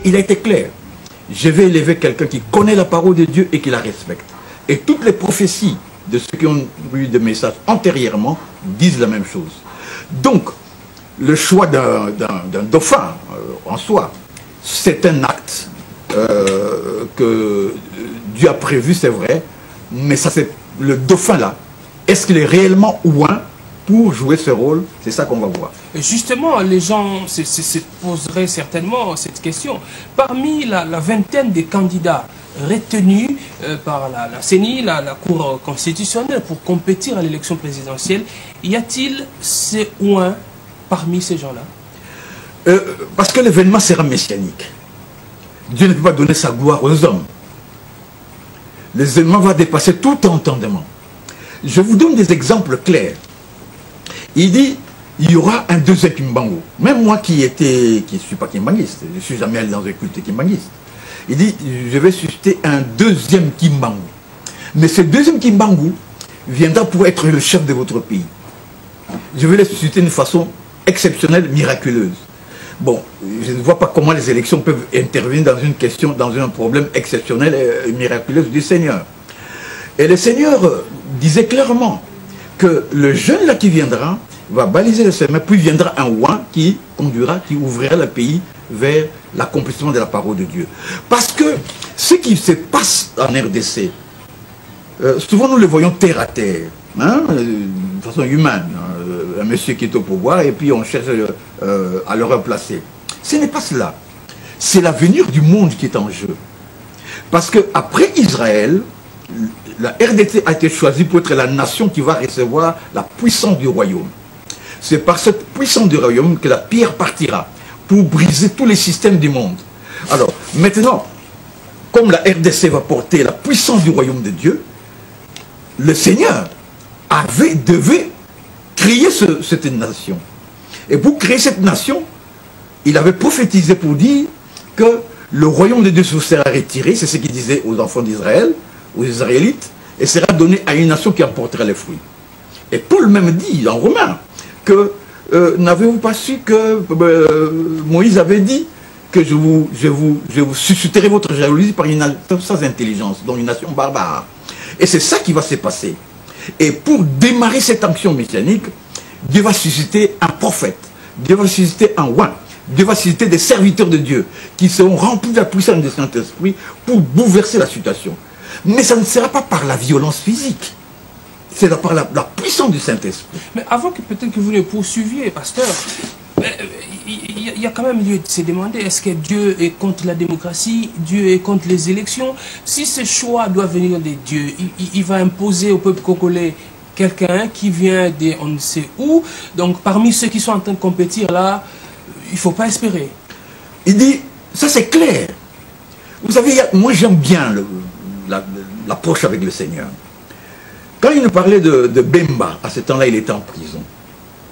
il a été clair. Je vais élever quelqu'un qui connaît la parole de Dieu et qui la respecte. Et toutes les prophéties de ceux qui ont eu des messages antérieurement disent la même chose. Donc, le choix d'un dauphin en soi, c'est un acte que Dieu a prévu, c'est vrai, mais ça c'est le dauphin là. Est-ce qu'il est réellement ouin pour jouer ce rôle? C'est ça qu'on va voir. Et justement, les gens se poseraient certainement cette question. Parmi la vingtaine de candidats retenus par la CENI, la Cour constitutionnelle, pour compétir à l'élection présidentielle, y a-t-il ces ouins parmi ces gens-là? Parce que l'événement sera messianique. Dieu ne peut pas donner sa gloire aux hommes. L'événement va dépasser tout entendement. Je vous donne des exemples clairs. Il dit, il y aura un deuxième Kimbangu. Même moi qui ne suis pas kimbanguiste, je ne suis jamais allé dans un culte kimbanguiste. Il dit, je vais susciter un deuxième Kimbangu. Mais ce deuxième Kimbangu viendra pour être le chef de votre pays. Je vais le susciter d'une façon exceptionnelle, miraculeuse. Bon, je ne vois pas comment les élections peuvent intervenir dans une question, dans un problème exceptionnel et miraculeux du Seigneur. Et le Seigneur disait clairement que le jeune là qui viendra va baliser le chemin, puis viendra un ouin qui conduira, qui ouvrira le pays vers l'accomplissement de la parole de Dieu. Parce que ce qui se passe en RDC, souvent nous le voyons terre à terre, hein, de façon humaine, un monsieur qui est au pouvoir et puis on cherche à le remplacer. Ce n'est pas cela. C'est l'avenir du monde qui est en jeu. Parce qu'après Israël, la RDC a été choisie pour être la nation qui va recevoir la puissance du royaume. C'est par cette puissance du royaume que la pierre partira pour briser tous les systèmes du monde. Alors, maintenant, comme la RDC va porter la puissance du royaume de Dieu, le Seigneur devait créer cette nation. Et pour créer cette nation, il avait prophétisé pour dire que le royaume de Dieu se sera retiré, c'est ce qu'il disait aux enfants d'Israël, aux Israélites, et sera donné à une nation qui apportera les fruits. Et Paul même dit en Romains que n'avez-vous pas su que Moïse avait dit que je vous susciterai votre jalousie par une nation sans intelligence, donc une nation barbare. Et c'est ça qui va se passer. Et pour démarrer cette action messianique, Dieu va susciter un prophète, Dieu va susciter un ouin, Dieu va susciter des serviteurs de Dieu qui seront remplis de la puissance du Saint-Esprit pour bouleverser la situation. Mais ça ne sera pas par la violence physique. C'est par la puissance du Saint-Esprit. Mais avant que peut-être que vous le poursuiviez, pasteur, il y a quand même lieu de se demander, est-ce que Dieu est contre la démocratie, Dieu est contre les élections? Si ce choix doit venir de Dieu, il va imposer au peuple congolais quelqu'un qui vient de on ne sait où. Donc parmi ceux qui sont en train de compétir là, il ne faut pas espérer. Il dit, ça c'est clair. Vous savez, moi j'aime bien l'approche avec le Seigneur. Quand il nous parlait de Bemba, à ce temps-là, il était en prison.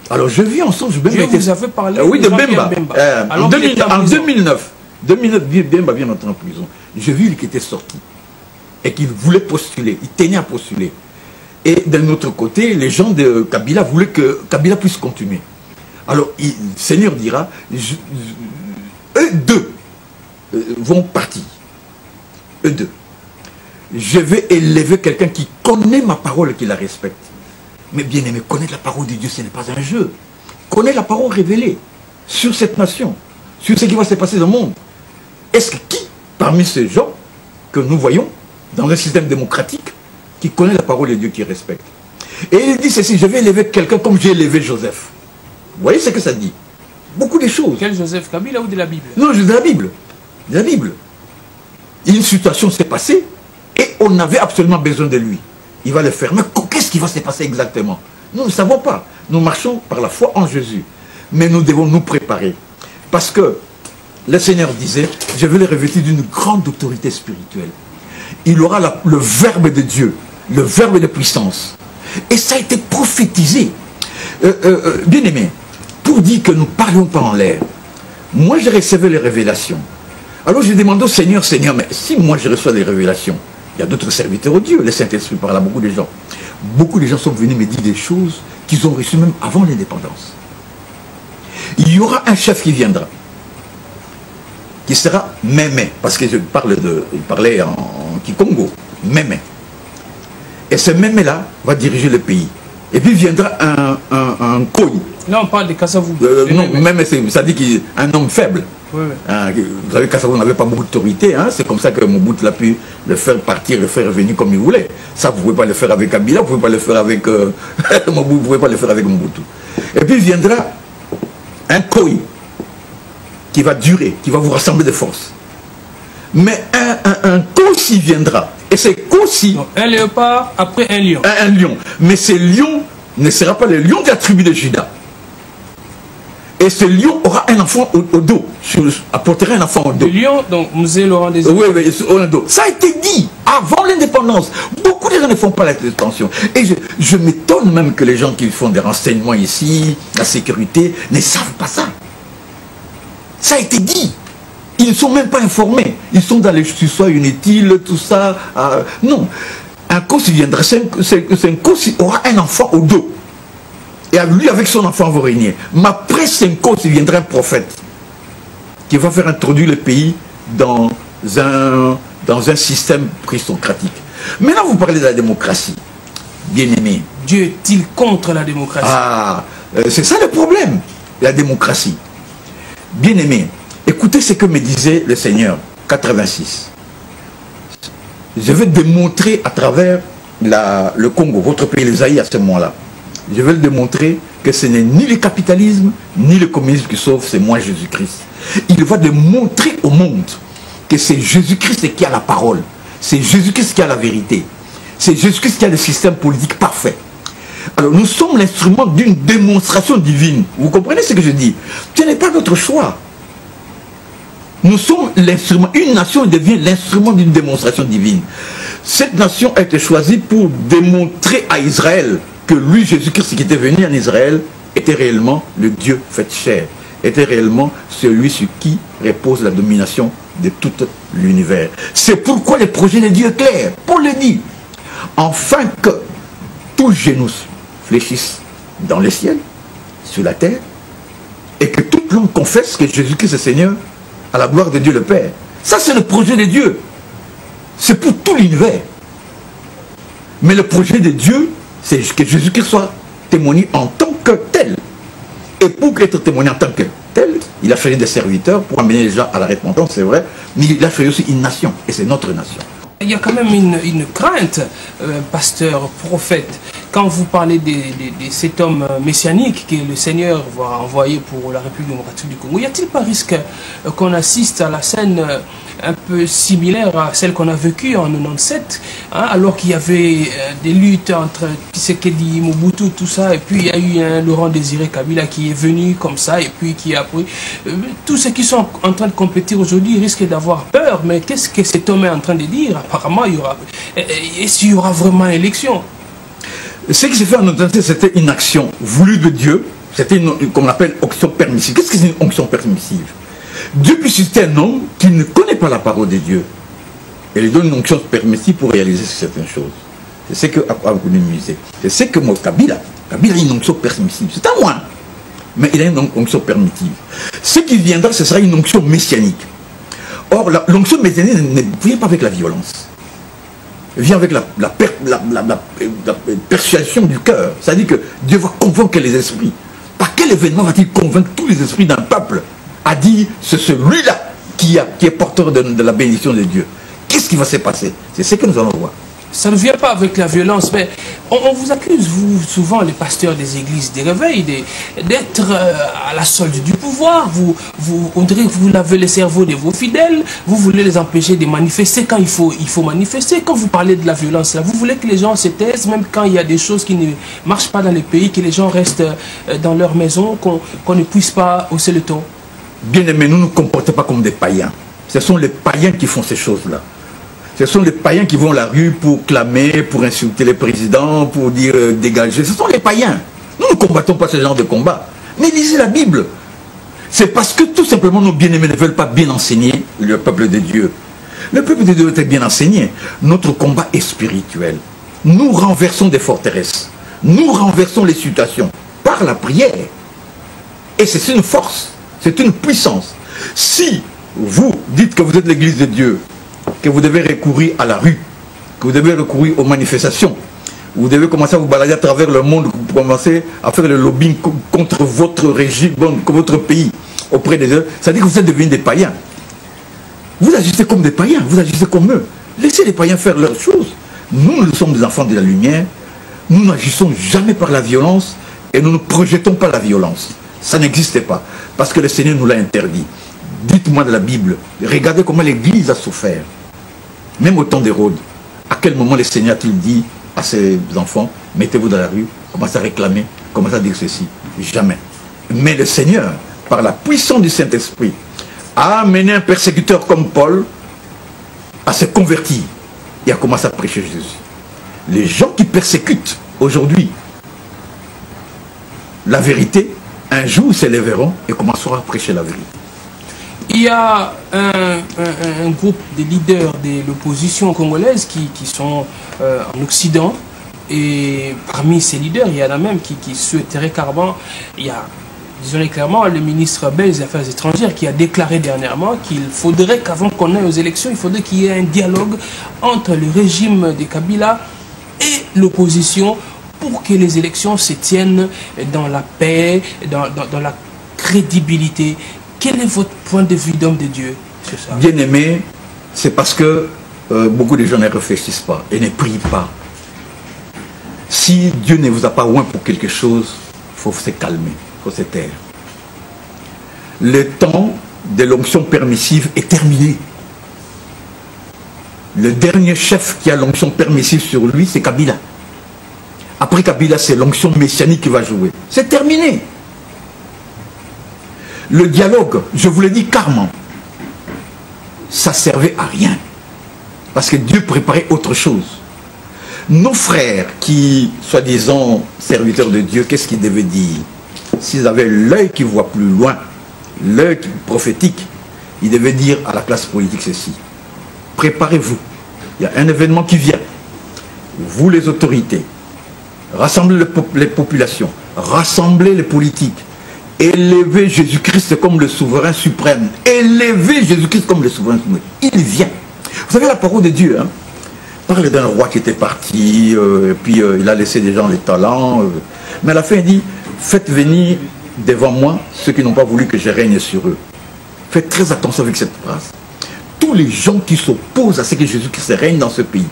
Alors je vis en songe, Bemba vous avez parlé oui, de Bemba. En 2009, Bemba vient d'entrer en prison. Je vis qu'il était sorti et qu'il voulait postuler, il tenait à postuler. Et d'un autre côté, les gens de Kabila voulaient que Kabila puisse continuer. Alors le Seigneur dira, eux deux vont partir. Eux deux. Je vais élever quelqu'un qui connaît ma parole et qui la respecte. Mais bien aimé, connaître la parole de Dieu, ce n'est pas un jeu. Connaître la parole révélée sur cette nation, sur ce qui va se passer dans le monde. Est-ce que qui, parmi ces gens que nous voyons dans un système démocratique, qui connaît la parole de Dieu, qui respecte? Et il dit ceci, je vais élever quelqu'un comme j'ai élevé Joseph. Vous voyez ce que ça dit? Beaucoup de choses. Quel Joseph? Kabila ou de la Bible? Non, de la Bible. De la Bible. Une situation s'est passée et on avait absolument besoin de lui. Il va le faire. Mais qu'est-ce qui va se passer exactement? Nous ne savons pas. Nous marchons par la foi en Jésus. Mais nous devons nous préparer. Parce que le Seigneur disait, je vais le revêtir d'une grande autorité spirituelle. Il aura le verbe de Dieu, le verbe de puissance. Et ça a été prophétisé. Bien aimé, pour dire que nous ne parlions pas en l'air. Moi, j'ai reçu les révélations. Alors, je demande au Seigneur, Seigneur, mais si moi je reçois les révélations, il y a d'autres serviteurs de Dieu. Le Saint-Esprit parle à beaucoup de gens. Beaucoup de gens sont venus me dire des choses qu'ils ont reçues même avant l'indépendance. Il y aura un chef qui viendra. qui sera Mémé, parce que il parlait en Kikongo, Mémé. Et ce Mémé-là va diriger le pays. Et puis viendra un Koyi. Là, on parle de Kassavou. Non, Mémé, ça dit qu'il est un homme faible. Oui. Vous savez, Kassavou n'avait pas beaucoup d'autorité, hein? C'est comme ça que Mobutu a pu le faire partir, le faire revenir comme il voulait. Ça, vous ne pouvez pas le faire avec Kabila, vous ne pouvez pas le faire avec Mobutu, vous ne pouvez pas le faire avec Mobutu. Et puis viendra un Koyi qui va durer, qui va vous rassembler de force. Mais un Kossi viendra. Et c'est Kossi... Un léopard après un lion. Un lion. Mais ce lion ne sera pas le lion de la tribu de Juda. Et ce lion aura un enfant au dos. Apportera un enfant au dos. Le lion, donc, Musée Laurent Désiré. Oui, au dos. Ça a été dit avant l'indépendance. Beaucoup de gens ne font pas l'attention. Et je m'étonne même que les gens qui font des renseignements ici, la sécurité, ne savent pas ça. Ça a été dit. Ils ne sont même pas informés. Ils sont dans les soit inutiles, tout ça. Non. Un Kossi viendra. C'est un Kossi aura un enfant au dos. Et lui, avec son enfant, va régner. Mais après Senko, il viendra un prophète qui va faire introduire le pays dans un système christocratique. Maintenant, vous parlez de la démocratie. Bien-aimé. Dieu est-il contre la démocratie? C'est ça le problème, la démocratie. Bien-aimé, écoutez ce que me disait le Seigneur, 86. Je vais démontrer à travers le Congo, votre pays, les Zaïre à ce moment-là. Je vais le démontrer que ce n'est ni le capitalisme, ni le communisme qui sauve, c'est moi Jésus-Christ. Il va démontrer au monde que c'est Jésus-Christ qui a la parole. C'est Jésus-Christ qui a la vérité. C'est Jésus-Christ qui a le système politique parfait. Alors nous sommes l'instrument d'une démonstration divine. Vous comprenez ce que je dis? Ce n'est pas notre choix. Nous sommes l'instrument. Une nation devient l'instrument d'une démonstration divine. Cette nation a été choisie pour démontrer à Israël que lui, Jésus-Christ, qui était venu en Israël, était réellement le Dieu fait chair, était réellement celui sur qui repose la domination de tout l'univers. C'est pourquoi le projet de Dieu est clair. Paul le dit, afin que tous genoux fléchissent dans le ciel, sur la terre, et que toute langue confesse que Jésus-Christ est Seigneur, à la gloire de Dieu le Père. Ça, c'est le projet de Dieu. C'est pour tout l'univers. Mais le projet de Dieu, c'est que Jésus-Christ soit témoigné en tant que tel. Et pour être témoigné en tant que tel, il a choisi des serviteurs pour amener les gens à la repentance, c'est vrai, mais il a choisi aussi une nation, et c'est notre nation. Il y a quand même une crainte, pasteur, prophète, quand vous parlez de cet homme messianique que le Seigneur va envoyer pour la République démocratique du Congo. Y a-t-il pas risque qu'on assiste à la scène un peu similaire à celle qu'on a vécue en 97, hein, alors qu'il y avait des luttes entre Tshisekedi, Mobutu, tout ça, et puis il y a eu un Laurent Désiré Kabila qui est venu comme ça, et puis qui a pris... tous ceux qui sont en train de compétir aujourd'hui risquent d'avoir peur, mais qu'est-ce que cet homme est en train de dire? Apparemment, il y aura... Est-ce qu'il y aura vraiment élection? Ce qui s'est fait en 97, c'était une action voulue de Dieu, c'était comme on appelle onction permissive. Qu'est-ce que c'est une onction permissive? Dieu peut susciter un homme qui ne connaît pas la parole de Dieu et lui donne une onction permissive pour réaliser certaines choses. C'est ce que a voulu musée. C'est ce que moi, Kabila a une onction permissive. C'est à moi. Mais il a une onction permissive. Ce qui viendra, ce sera une onction messianique. Or, l'onction messianique ne vient pas avec la violence. Elle vient avec la persuasion du cœur. C'est-à-dire que Dieu va convaincre les esprits. Par quel événement va-t-il convaincre tous les esprits d'un peuple à dire c'est celui-là qui est porteur de la bénédiction de Dieu? Qu'est-ce qui va se passer? C'est ce que nous allons voir. Ça ne vient pas avec la violence, mais on vous accuse, vous, souvent, les pasteurs des églises des réveils, d'être à la solde du pouvoir. On dirait que vous lavez le cerveau de vos fidèles, vous voulez les empêcher de manifester quand il faut manifester. Quand vous parlez de la violence, là, vous voulez que les gens se taisent, même quand il y a des choses qui ne marchent pas dans les pays, que les gens restent dans leur maison, qu'on ne puisse pas hausser le ton. Bien aimé, nous ne nous comportons pas comme des païens. Ce sont les païens qui font ces choses-là. Ce sont les païens qui vont à la rue pour clamer, pour insulter les présidents, pour dire dégager. Ce sont les païens. Nous ne combattons pas ce genre de combat. Mais lisez la Bible. C'est parce que tout simplement nos bien-aimés ne veulent pas bien enseigner le peuple de Dieu. Le peuple de Dieu doit être bien enseigné. Notre combat est spirituel. Nous renversons des forteresses. Nous renversons les situations par la prière. Et c'est une force. C'est une puissance. Si vous dites que vous êtes l'église de Dieu, que vous devez recourir à la rue, que vous devez recourir aux manifestations, vous devez commencer à vous balader à travers le monde, pour commencer à faire le lobbying contre votre régime, contre votre pays, auprès des autres. Ça veut dire que vous êtes devenus des païens. Vous agissez comme des païens, vous agissez comme eux. Laissez les païens faire leurs choses. Nous, nous sommes des enfants de la lumière. Nous n'agissons jamais par la violence et nous ne projetons pas la violence. Ça n'existe pas. Parce que le Seigneur nous l'a interdit. Dites-moi de la Bible, regardez comment l'Église a souffert. Même au temps d'Hérode, à quel moment le Seigneur a-t-il dit à ses enfants, mettez-vous dans la rue, commencez à réclamer, commencez à dire ceci? Jamais. Mais le Seigneur, par la puissance du Saint-Esprit, a amené un persécuteur comme Paul à se convertir et à commencer à prêcher Jésus. Les gens qui persécutent aujourd'hui la vérité, un jour s'élèveront et commenceront à prêcher la vérité. Il y a un groupe de leaders de l'opposition congolaise qui sont en Occident, et parmi ces leaders, il y en a même qui souhaiteraient carrément, il y a, disons-le clairement, le ministre belge des Affaires étrangères qui a déclaré dernièrement qu'il faudrait qu'avant qu'on aille aux élections, il faudrait qu'il y ait un dialogue entre le régime de Kabila et l'opposition pour que les élections se tiennent dans la paix, dans la crédibilité. Quel est votre point de vue d'homme de Dieu sur ça? Bien aimé, c'est parce que beaucoup de gens ne réfléchissent pas et ne prient pas. Si Dieu ne vous a pas oint pour quelque chose, il faut se calmer, il faut se taire. Le temps de l'onction permissive est terminé. Le dernier chef qui a l'onction permissive sur lui, c'est Kabila. Après Kabila, c'est l'onction messianique qui va jouer. C'est terminé. Le dialogue, je vous l'ai dit carrément, ça servait à rien. Parce que Dieu préparait autre chose. Nos frères qui, soi-disant serviteurs de Dieu, qu'est-ce qu'ils devaient dire? S'ils avaient l'œil qui voit plus loin, l'œil prophétique, ils devaient dire à la classe politique ceci: préparez-vous, il y a un événement qui vient. Vous les autorités, rassemblez les populations, rassemblez les politiques, élevez Jésus-Christ comme le souverain suprême. Élevez Jésus-Christ comme le souverain suprême. Il vient. Vous savez la parole de Dieu, hein? Parle d'un roi qui était parti, puis il a laissé des gens les talents. Mais à la fin, il dit, faites venir devant moi ceux qui n'ont pas voulu que je règne sur eux. Faites très attention avec cette phrase. Tous les gens qui s'opposent à ce que Jésus-Christ règne dans ce pays,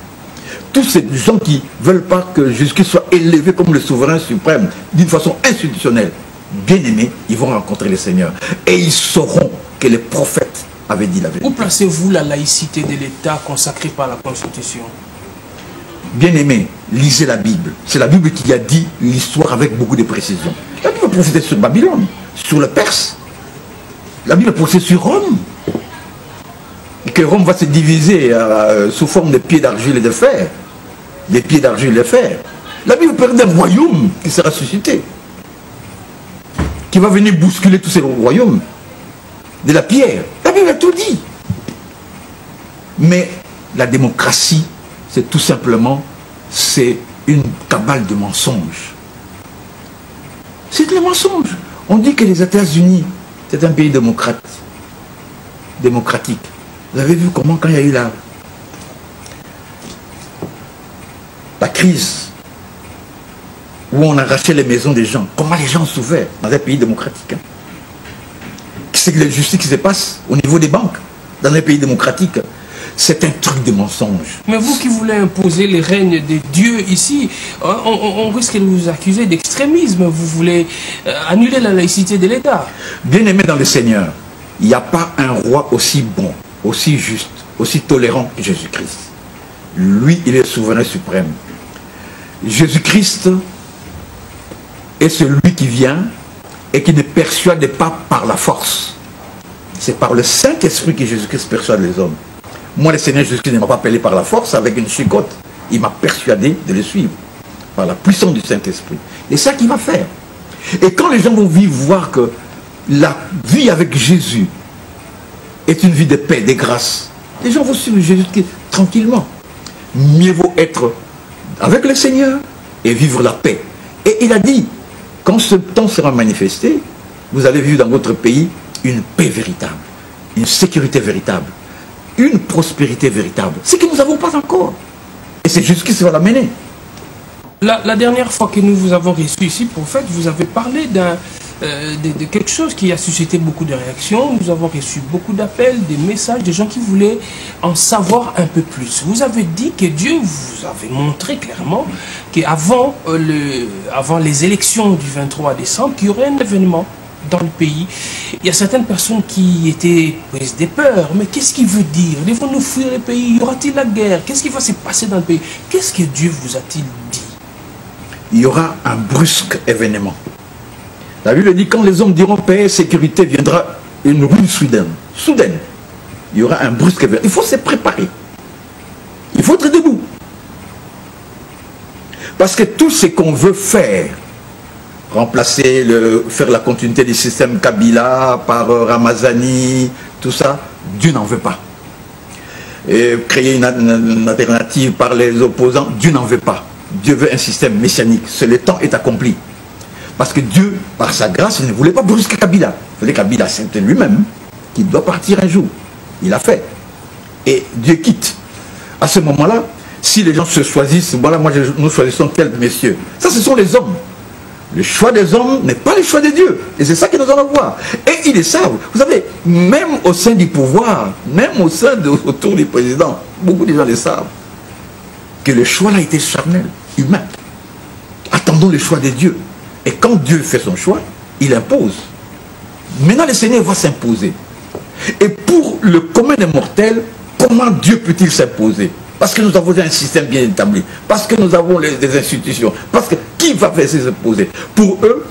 tous ces gens qui ne veulent pas que Jésus-Christ soit élevé comme le souverain suprême d'une façon institutionnelle, bien aimés, ils vont rencontrer le Seigneur. Et ils sauront que les prophètes avaient dit la vérité. Où placez-vous la laïcité de l'État consacrée par la Constitution? Bien aimé, lisez la Bible. C'est la Bible qui a dit l'histoire avec beaucoup de précision. La Bible prophétisait sur Babylone, sur le Perse. La Bible prophétisait sur Rome. Et que Rome va se diviser sous forme de pieds d'argile et de fer. Des pieds d'argile et de fer. La Bible parle d'un royaume qui sera suscité, qui va venir bousculer tous ces royaumes de la pierre. La Bible a tout dit. Mais la démocratie, c'est tout simplement, c'est une cabale de mensonges. C'est le mensonge. On dit que les États-Unis, c'est un pays démocratique. Vous avez vu comment, quand il y a eu la crise, où on arrachait les maisons des gens, comment les gens ont souffert dans un pays démocratique, hein? C'est que la justice qui se passe au niveau des banques, dans un pays démocratique, c'est un truc de mensonge. Mais vous qui voulez imposer les règnes de Dieu ici, on risque de vous accuser d'extrémisme. Vous voulez annuler la laïcité de l'État. Bien aimé dans le Seigneur, il n'y a pas un roi aussi bon, aussi juste, aussi tolérant que Jésus-Christ. Lui, il est le souverain suprême. Jésus-Christ est celui qui vient et qui ne persuade pas par la force. C'est par le Saint-Esprit que Jésus-Christ persuade les hommes. Moi, le Seigneur Jésus-Christ ne m'a pas appelé par la force avec une chicotte. Il m'a persuadé de le suivre par la puissance du Saint-Esprit. Et c'est ça qu'il va faire. Et quand les gens vont vivre, voir que la vie avec Jésus est une vie de paix, de grâce, les gens vont suivre Jésus-Christ tranquillement. Mieux vaut être avec le Seigneur et vivre la paix. Et il a dit, quand ce temps sera manifesté, vous allez vivre dans votre pays une paix véritable, une sécurité véritable, une prospérité véritable. C'est que nous n'avons pas encore. Et c'est juste ce qui va l'amener. La dernière fois que nous vous avons reçu ici, prophète, vous avez parlé de quelque chose qui a suscité beaucoup de réactions. Nous avons reçu beaucoup d'appels, des messages, des gens qui voulaient en savoir un peu plus. Vous avez dit que Dieu vous avait montré clairement qu'avant les élections du 23 décembre, qu'il y aurait un événement dans le pays. Il y a certaines personnes qui étaient prises de peur. Mais qu'est-ce qu'il veut dire? Devons-nous fuir le pays? Y aura-t-il la guerre? Qu'est-ce qui va se passer dans le pays? Qu'est-ce que Dieu vous a-t-il dit? Il y aura un brusque événement. La Bible dit, quand les hommes diront paix et sécurité, viendra une ruine soudaine. Il y aura un brusque événement. Il faut se préparer. Il faut être debout. Parce que tout ce qu'on veut faire, remplacer, faire la continuité du système Kabila par Ramazani, tout ça, Dieu n'en veut pas. Et créer une alternative par les opposants, Dieu n'en veut pas. Dieu veut un système messianique. Le temps est accompli. Parce que Dieu, par sa grâce, il ne voulait pas brusquer Kabila. Il voulait Kabila, c'était lui-même qui doit partir un jour. Il a fait. Et Dieu quitte. À ce moment-là, si les gens se choisissent, voilà, nous choisissons tel messieurs. Ça, ce sont les hommes. Le choix des hommes n'est pas le choix de Dieu. Et c'est ça que nous allons voir. Et ils le savent. Vous savez, même au sein du pouvoir, même autour du président, beaucoup de gens le savent. Que le choix là a été charnel, humain. Attendons le choix de Dieu. Et quand Dieu fait son choix, il impose. Maintenant, le Seigneur va s'imposer. Et pour le commun des mortels, comment Dieu peut-il s'imposer? Parce que nous avons un système bien établi. Parce que nous avons des institutions. Parce que qui va faire s'imposer? Pour eux,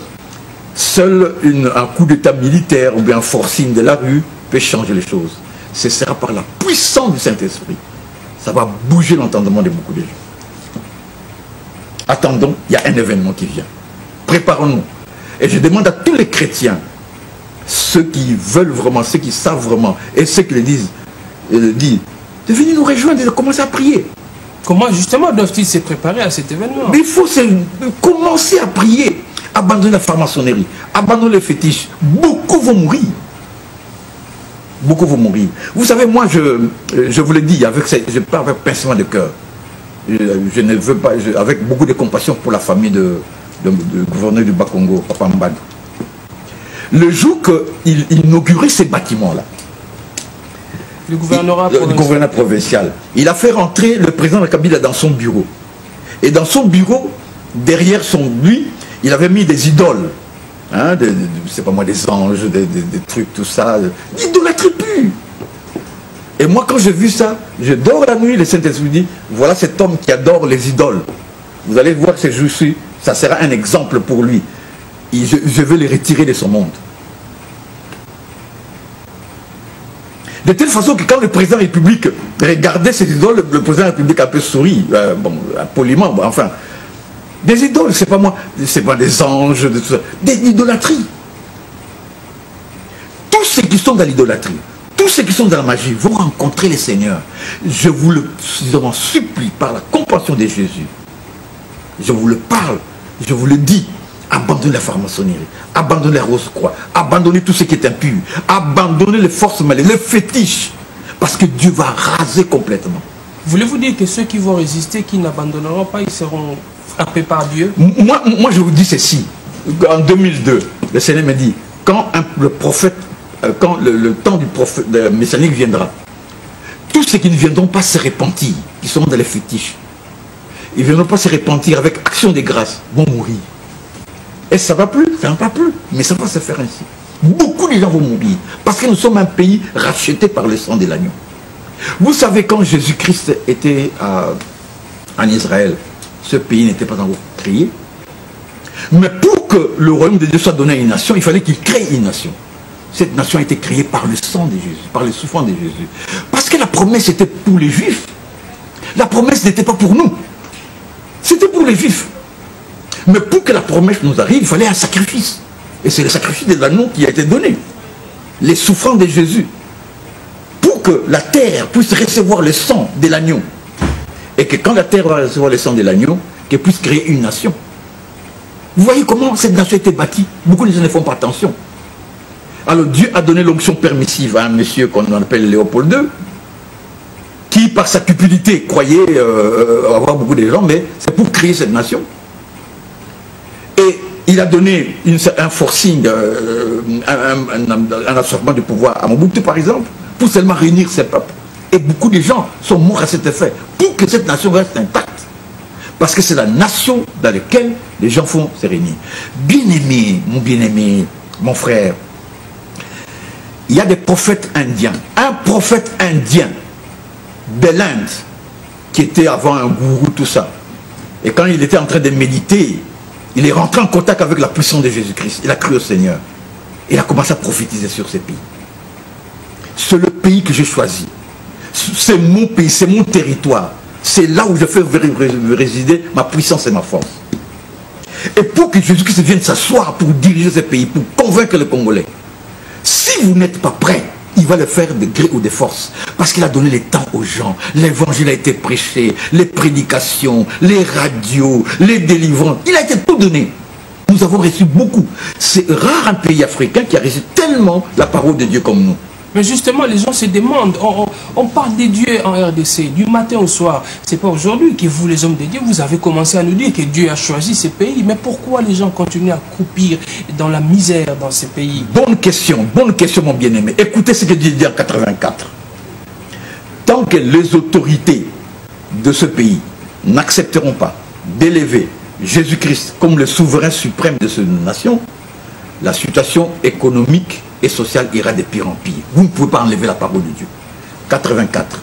seul un coup d'état militaire ou bien un forcing de la rue peut changer les choses. Ce sera par la puissance du Saint-Esprit. Ça va bouger l'entendement de beaucoup de gens. Attendons, il y a un événement qui vient. Préparons-nous. Et je demande à tous les chrétiens, ceux qui veulent vraiment, ceux qui savent vraiment, et ceux qui le disent, de venir nous rejoindre et de commencer à prier. Comment justement doivent-ils se préparer à cet événement? Mais il faut commencer à prier. Abandonner la franc-maçonnerie, abandonner les fétiches. Beaucoup vont mourir. Beaucoup vont mourir. Vous savez, moi, je vous le dis, je parle avec pincement de cœur. Je ne veux pas, avec beaucoup de compassion pour la famille du gouverneur du Bas-Congo, Papa Mbad. Le jour qu'il inaugurait ces bâtiments-là, le gouverneur provincial, il a fait rentrer le président de Kabila dans son bureau. Et dans son bureau, derrière lui, il avait mis des idoles. Hein, c'est pas moi, des anges, des trucs, tout ça. L'idolâtrie pure. Et moi, quand j'ai vu ça, je dors la nuit, le Saint-Esprit dit, voilà cet homme qui adore les idoles. Vous allez voir que je suis, ça sera un exemple pour lui. Je vais les retirer de son monde. De telle façon que quand le président de la République regardait ces idoles, le président de la République a un peu souri, poliment, enfin. Des idoles, c'est pas moi, c'est pas des anges, de tout ça, des idolâtries. Tous ceux qui sont dans l'idolâtrie, tous ceux qui sont dans la magie vont rencontrer le Seigneur. Je vous le supplie par la compassion de Jésus. Je vous le parle, je vous le dis. Abandonnez la franc-maçonnerie, abandonnez la rose-croix, abandonnez tout ce qui est impur, abandonnez les forces maléfiques, les fétiches, parce que Dieu va raser complètement. Voulez-vous dire que ceux qui vont résister, qui n'abandonneront pas, ils seront frappés par Dieu? Moi, je vous dis ceci. En 2002, le Seigneur me dit, quand le prophète, quand le temps du prophète messianique viendra, tous ceux qui ne viendront pas se repentir, qui seront dans les fétiches, ils ne viendront pas se repentir avec action de grâce, vont mourir. Et ça ne va plus, ça ne va plus, mais ça va se faire ainsi. Beaucoup de gens vont mourir, parce que nous sommes un pays racheté par le sang de l'agneau. Vous savez, quand Jésus-Christ était en Israël, ce pays n'était pas encore créé. Mais pour que le royaume de Dieu soit donné à une nation, il fallait qu'il crée une nation. Cette nation a été créée par le sang de Jésus, par le souffrance de Jésus. Parce que la promesse était pour les Juifs. La promesse n'était pas pour nous. C'était pour les Juifs. Mais pour que la promesse nous arrive, il fallait un sacrifice. Et c'est le sacrifice de l'agneau qui a été donné. Les souffrances de Jésus. Pour que la terre puisse recevoir le sang de l'agneau. Et que quand la terre va recevoir le sang de l'agneau, qu'elle puisse créer une nation. Vous voyez comment cette nation a été bâtie. Beaucoup de gens ne font pas attention. Alors Dieu a donné l'onction permissive à un monsieur qu'on appelle Léopold II, qui par sa cupidité croyait avoir beaucoup de gens, mais c'est pour créer cette nation. Et il a donné un forcing, un assoiffement de pouvoir à Mobutu par exemple, pour seulement réunir ses peuples. Et beaucoup de gens sont morts à cet effet, pour que cette nation reste intacte. Parce que c'est la nation dans laquelle les gens font se réunir. Bien-aimé, mon frère, il y a des prophètes indiens. Un prophète indien de l'Inde, qui était avant un gourou, tout ça. Et quand il était en train de méditer, il est rentré en contact avec la puissance de Jésus-Christ. Il a cru au Seigneur. Il a commencé à prophétiser sur ces pays. C'est le pays que j'ai choisi. C'est mon pays, c'est mon territoire. C'est là où je fais résider ma puissance et ma force. Et pour que Jésus-Christ vienne s'asseoir pour diriger ce pays, pour convaincre les Congolais, si vous n'êtes pas prêts, il va le faire de gré ou de force. Parce qu'il a donné le temps aux gens. L'évangile a été prêché, les prédications, les radios, les délivrances. Il a été tout donné. Nous avons reçu beaucoup. C'est rare un pays africain qui a reçu tellement la parole de Dieu comme nous. Mais justement, les gens se demandent, on parle des dieux en RDC, du matin au soir. C'est pas aujourd'hui que vous, les hommes de Dieu, vous avez commencé à nous dire que Dieu a choisi ces pays. Mais pourquoi les gens continuent à croupir dans la misère dans ces pays? Bonne question, mon bien-aimé. Écoutez ce que Dieu dit en 84. Tant que les autorités de ce pays n'accepteront pas d'élever Jésus-Christ comme le souverain suprême de cette nation, la situation économique et sociale ira de pire en pire. Vous ne pouvez pas enlever la parole de Dieu. 84,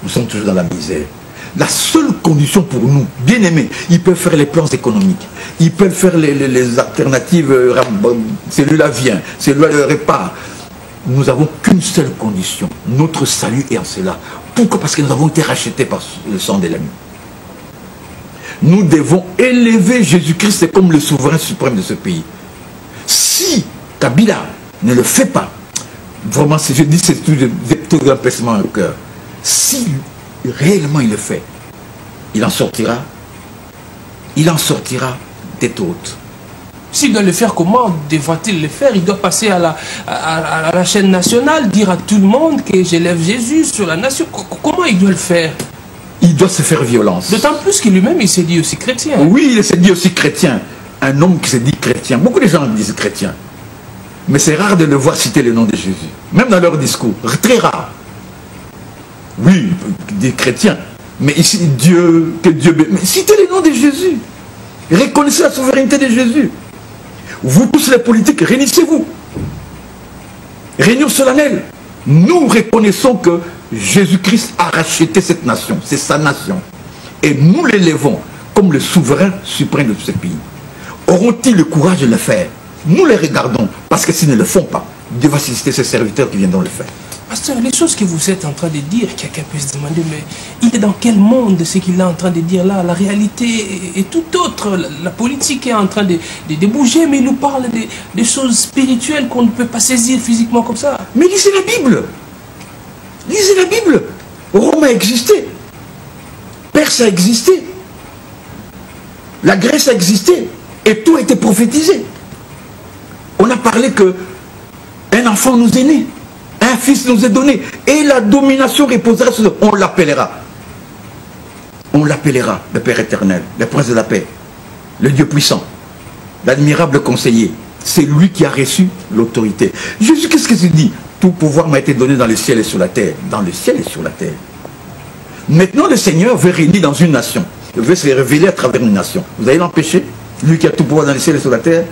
nous sommes toujours dans la misère. La seule condition pour nous, bien aimés, ils peuvent faire les plans économiques, ils peuvent faire les alternatives, celui-là vient, celui-là le répare. Nous n'avons qu'une seule condition, notre salut est en cela. Pourquoi? Parce que nous avons été rachetés par le sang de l'ami. Nous devons élever Jésus-Christ comme le souverain suprême de ce pays. Si Kabila ne le fait pas, vraiment, si je dis c'est tout un pincement au cœur, si réellement il le fait, il en sortira tête haute. S'il doit le faire, comment devra-t-il le faire? Il doit passer à la chaîne nationale, dire à tout le monde que j'élève Jésus sur la nation. Comment il doit le faire? Il doit se faire violence. D'autant plus que lui-même, il s'est dit aussi chrétien. Oui, il s'est dit aussi chrétien. Un homme qui se dit chrétien. Beaucoup de gens disent chrétien. Mais c'est rare de le voir citer le nom de Jésus. Même dans leur discours. Très rare. Oui, des chrétiens. Mais ici, Dieu, que Dieu... Mais citez le nom de Jésus. Reconnaissez la souveraineté de Jésus. Vous tous les politiques, réunissez-vous. Réunion solennelle. Nous reconnaissons que Jésus-Christ a racheté cette nation. C'est sa nation. Et nous l'élevons comme le souverain suprême de ce pays. Auront-ils le courage de le faire? Nous les regardons, parce que s'ils ne le font pas, Dieu va susciter ses serviteurs qui viendront le faire. Pasteur, les choses que vous êtes en train de dire, quelqu'un peut se demander, mais il est dans quel monde ce qu'il est en train de dire là? La réalité est tout autre. La politique est en train de bouger, mais il nous parle des choses spirituelles qu'on ne peut pas saisir physiquement comme ça. Mais lisez la Bible. Lisez la Bible. Rome a existé. Perse a existé. La Grèce a existé. Et tout a été prophétisé. On a parlé que un enfant nous est né. Un fils nous est donné. Et la domination reposera sur nous. On l'appellera. On l'appellera le Père éternel, le Prince de la paix, le Dieu puissant, l'admirable conseiller. C'est lui qui a reçu l'autorité. Jésus, qu'est-ce que il dit? Tout pouvoir m'a été donné dans le ciel et sur la terre. Dans le ciel et sur la terre. Maintenant, le Seigneur veut régner dans une nation. Il veut se révéler à travers une nation. Vous allez l'empêcher? Lui qui a tout pouvoir dans le ciel et sur la terre.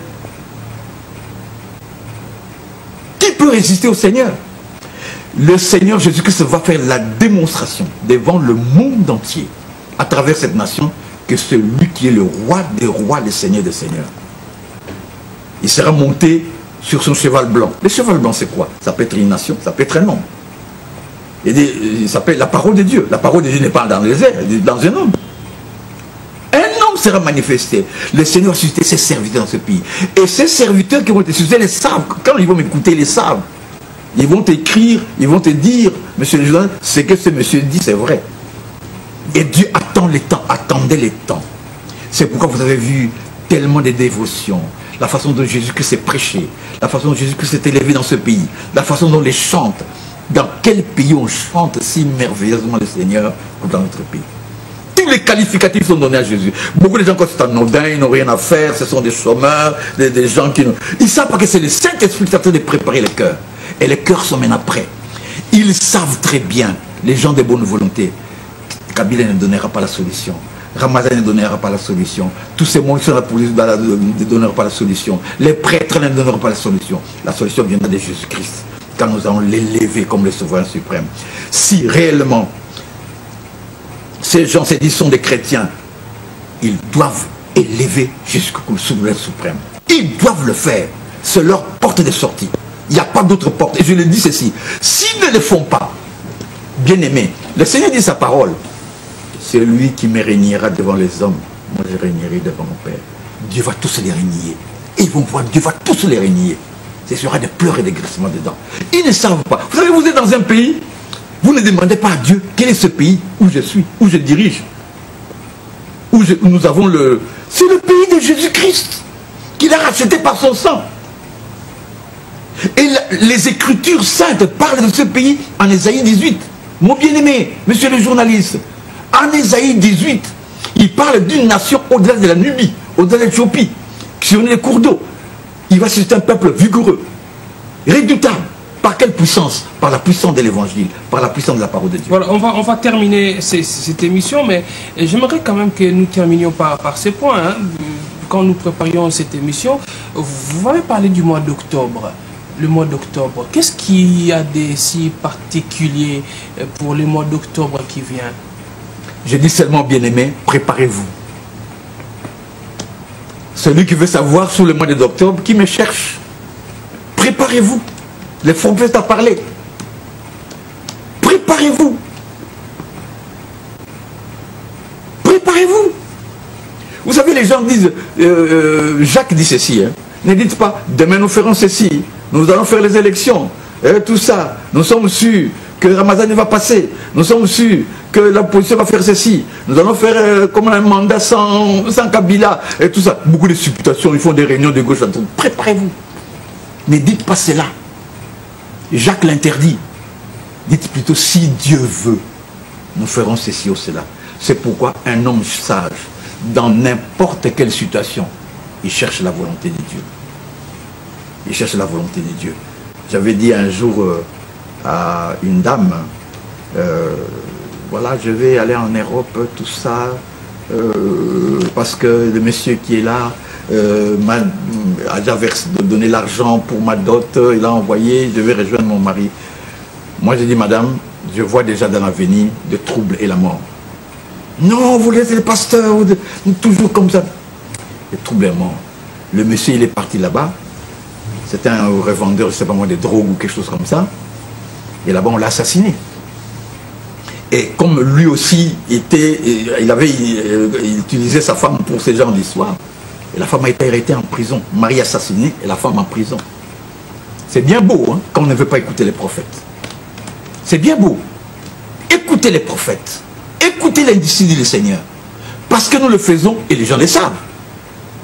Qui peut résister au Seigneur? Le Seigneur Jésus-Christ va faire la démonstration devant le monde entier, à travers cette nation, que c'est lui qui est le roi des rois, le Seigneur des seigneurs. Il sera monté sur son cheval blanc. Le cheval blanc, c'est quoi? Ça peut être une nation, ça peut être un homme. Il s'appelle la parole de Dieu. La parole de Dieu n'est pas dans les airs, elle est dans un homme. Un homme sera manifesté. Le Seigneur va susciter ses serviteurs dans ce pays. Et ces serviteurs qui vont te susciter, les savent. Quand ils vont m'écouter, ils les savent. Ils vont t'écrire, ils vont te dire, monsieur le journaliste, ce que ce monsieur dit, c'est vrai. Et Dieu attend les temps, attendez les temps. C'est pourquoi vous avez vu tellement de dévotion, la façon dont Jésus-Christ s'est prêché, la façon dont Jésus-Christ s'est élevé dans ce pays, la façon dont les chante. Dans quel pays on chante si merveilleusement le Seigneur que dans notre pays? Tous les qualificatifs sont donnés à Jésus. Beaucoup de gens, quand c'est anodin, ils n'ont rien à faire, ce sont des chômeurs, des gens qui... Ils savent pas que c'est le Saint-Esprit qui est en train de préparer les cœurs. Et les cœurs sont maintenant prêts. Ils savent très bien, les gens de bonne volonté, Kabila ne donnera pas la solution. Ramazan ne donnera pas la solution. Tous ces gens qui sont là pour ne donneront pas la solution. Les prêtres ne donneront pas la solution. La solution viendra de Jésus-Christ, quand nous allons l'élever comme le souverain suprême. Si réellement ces gens se disent sont des chrétiens, ils doivent élever jusqu'au souverain suprême. Ils doivent le faire. C'est leur porte de sortie. Il n'y a pas d'autre porte. Et je le dis ceci. S'ils ne le font pas, bien aimé, le Seigneur dit sa parole. C'est lui qui me régnera devant les hommes. Moi, je régnerai devant mon Père. Dieu va tous les régner. Et ils vont voir, Dieu va tous les régner. Ce sera des pleurs et des grincements dedans. Ils ne savent pas. Vous savez, vous êtes dans un pays, vous ne demandez pas à Dieu quel est ce pays où je suis, où je dirige, où nous avons le... C'est le pays de Jésus-Christ qu'il a racheté par son sang. Et les Écritures saintes parlent de ce pays en Ésaïe 18. Mon bien-aimé, monsieur le journaliste, en Ésaïe 18, il parle d'une nation au-delà de la Nubie, au-delà de l'Éthiopie, qui sur les cours d'eau. Il va susciter un peuple vigoureux, redoutable. Par quelle puissance? Par la puissance de l'évangile, par la puissance de la parole de Dieu. Voilà, on va terminer cette émission, mais j'aimerais quand même que nous terminions par ces points. Hein. Quand nous préparions cette émission, vous m'avez parlé du mois d'octobre. Le mois d'octobre, qu'est-ce qu'il y a de si particulier pour le mois d'octobre qui vient? Je dis seulement, bien-aimé, préparez-vous. Celui qui veut savoir sur le mois d'octobre, qui me cherche, préparez-vous. Les prophètes à parler. Préparez-vous. Préparez-vous. Vous savez, les gens disent, Jacques dit ceci, hein, ne dites pas, demain nous ferons ceci, nous allons faire les élections, tout ça, nous sommes sûrs que Ramazan va passer, nous sommes sûrs que l'opposition va faire ceci, nous allons faire comme un mandat sans Kabila, et tout ça. Beaucoup de supputations, ils font des réunions de gauche à droite. Préparez-vous. Ne dites pas cela. Jacques l'interdit. Dites plutôt, si Dieu veut, nous ferons ceci ou cela. C'est pourquoi un homme sage, dans n'importe quelle situation, il cherche la volonté de Dieu. Il cherche la volonté de Dieu. J'avais dit un jour à une dame, voilà, je vais aller en Europe, tout ça, parce que le monsieur qui est là a déjà donné l'argent pour ma dot, il a envoyé, je vais rejoindre mon mari. Moi j'ai dit, madame, je vois déjà dans l'avenir le trouble et la mort. Non, vous êtes le pasteur, toujours comme ça. Le trouble et la mort. Le monsieur il est parti là-bas, c'était un revendeur, je ne sais pas moi, de drogue ou quelque chose comme ça, et là-bas on l'a assassiné. Et comme lui aussi était, il utilisait sa femme pour ce genre d'histoire, et la femme a été arrêtée en prison, mari assassiné et la femme en prison. C'est bien beau hein, quand on ne veut pas écouter les prophètes. C'est bien beau. Écoutez les prophètes, écoutez l'indicine du Seigneur, parce que nous le faisons et les gens le savent.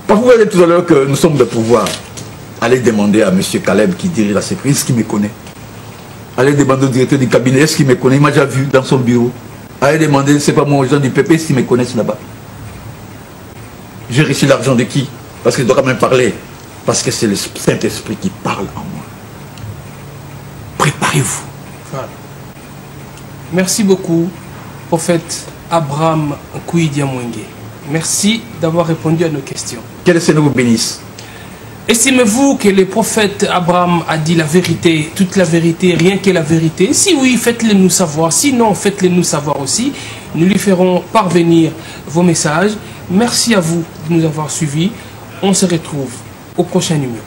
Parce que vous avez tout à l'heure que nous sommes de pouvoir. Allez demander à M. Caleb qui dirige la sécurité, est-ce qu'il me connaît? Allez demander au directeur du cabinet, est-ce qu'il me connaît? Il m'a déjà vu dans son bureau. Allez demander, c'est pas moi, aux gens du PP, est-ce qu'ils me connaissent là-bas? J'ai reçu l'argent de qui? Parce que je dois quand même parler. Parce que c'est le Saint-Esprit qui parle en moi. Préparez-vous. Voilà. Merci beaucoup, prophète Abraham Kouidia-Mwenge. Merci d'avoir répondu à nos questions. Que le Seigneur vous bénisse. Estimez-vous que le prophète Abraham a dit la vérité, toute la vérité, rien que la vérité? Si oui, faites-le nous savoir. Sinon, faites-le nous savoir aussi. Nous lui ferons parvenir vos messages. Merci à vous de nous avoir suivis. On se retrouve au prochain numéro.